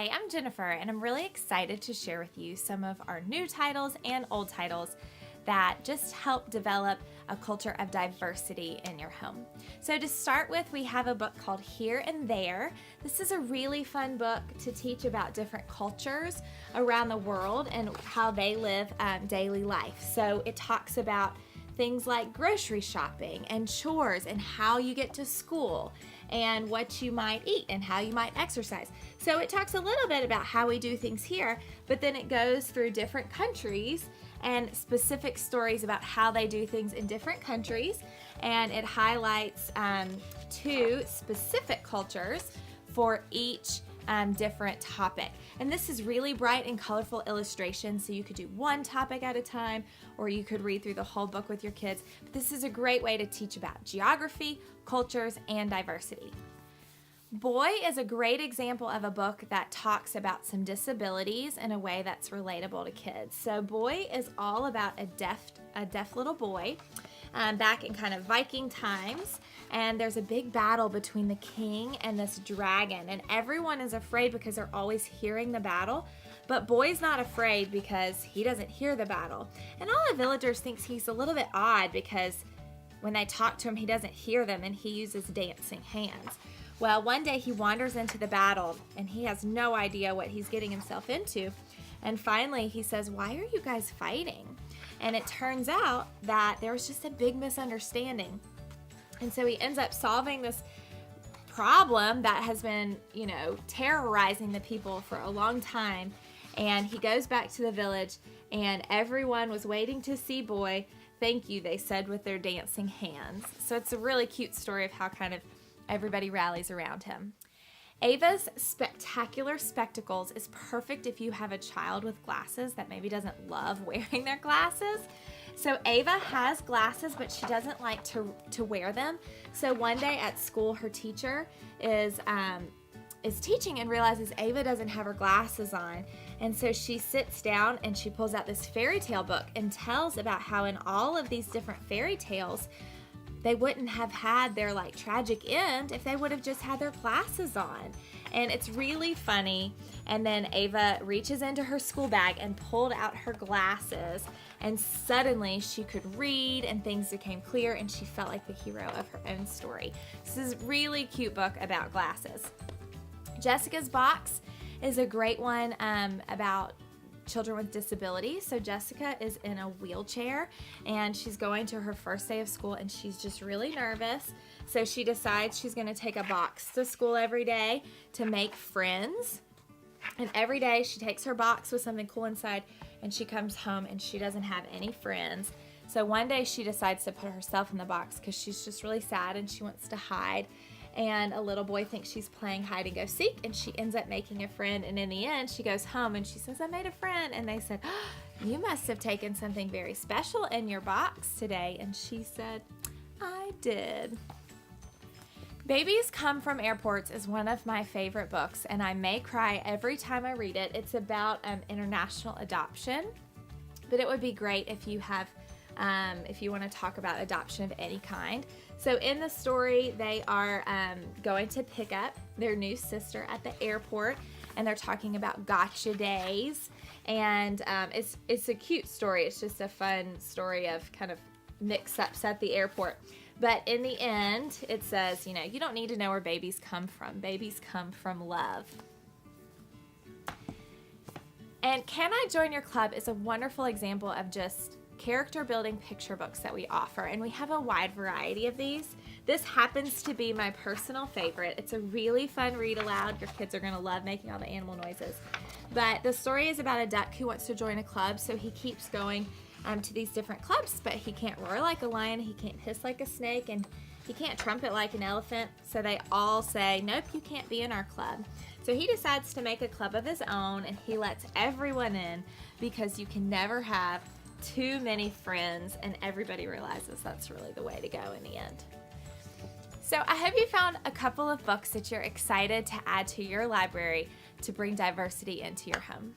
Hi, I'm Jennifer, and I'm really excited to share with you some of our new titles and old titles that just help develop a culture of diversity in your home. So to start with, we have a book called Here and There. This is a really fun book to teach about different cultures around the world and how they live daily life. So it talks about things like grocery shopping and chores and how you get to school and what you might eat and how you might exercise. So it talks a little bit about how we do things here, but then it goes through different countries and specific stories about how they do things in different countries, and it highlights two specific cultures for each different topic. And this is really bright and colorful illustrations, so you could do one topic at a time, or you could read through the whole book with your kids. But this is a great way to teach about geography, cultures, and diversity. Boy is a great example of a book that talks about some disabilities in a way that's relatable to kids. So Boy is all about a deaf little boy back in kind of Viking times, and there's a big battle between the king and this dragon, and everyone is afraid because they're always hearing the battle, but Boy's not afraid because he doesn't hear the battle. And all the villagers thinks he's a little bit odd because when they talk to him, he doesn't hear them and he uses dancing hands. Well, one day he wanders into the battle and he has no idea what he's getting himself into. And finally he says, "Why are you guys fighting?" And it turns out that there was just a big misunderstanding. And so he ends up solving this problem that has been, terrorizing the people for a long time. And he goes back to the village and everyone was waiting to see Boy. "Thank you," they said with their dancing hands. So it's a really cute story of how kind of everybody rallies around him. Ava's spectacular spectacles is perfect if you have a child with glasses that maybe doesn't love wearing their glasses. So Ava has glasses, but she doesn't like to wear them. So one day at school, her teacher is teaching and realizes Ava doesn't have her glasses on. And so she sits down and she pulls out this fairy tale book and tells about how in all of these different fairy tales, they wouldn't have had their tragic end if they would have just had their glasses on. And it's really funny. And then Ava reaches into her school bag and pulled out her glasses, and suddenly she could read and things became clear and she felt like the hero of her own story. This is a really cute book about glasses. Jessica's Box is a great one about children with disabilities. So Jessica is in a wheelchair and she's going to her first day of school and she's just really nervous. So she decides she's going to take a box to school every day to make friends. And every day she takes her box with something cool inside and she comes home and she doesn't have any friends. So one day she decides to put herself in the box because she's just really sad and she wants to hide. And a little boy thinks she's playing hide and go seek, and she ends up making a friend. And in the end, she goes home and she says, "I made a friend." And they said, "Oh, you must have taken something very special in your box today." And she said, "I did." Babies Come from Airports is one of my favorite books, and I may cry every time I read it. It's about international adoption, but it would be great if you have if you want to talk about adoption of any kind. So in the story, they are going to pick up their new sister at the airport, and they're talking about gotcha days. And it's a cute story. It's just a fun story of kind of mix-ups at the airport. But in the end, it says, you don't need to know where babies come from. Babies come from love. And Can I Join Your Club is a wonderful example of just character building picture books that we offer, and we have a wide variety of these. This happens to be my personal favorite. It's a really fun read aloud. Your kids are going to love making all the animal noises. But the story is about a duck who wants to join a club, so he keeps going to these different clubs, but he can't roar like a lion, he can't hiss like a snake, and he can't trumpet like an elephant. So they all say, "Nope, you can't be in our club." So he decides to make a club of his own, and he lets everyone in because you can never have too many friends, and everybody realizes that's really the way to go in the end. So I hope you found a couple of books that you're excited to add to your library to bring diversity into your home.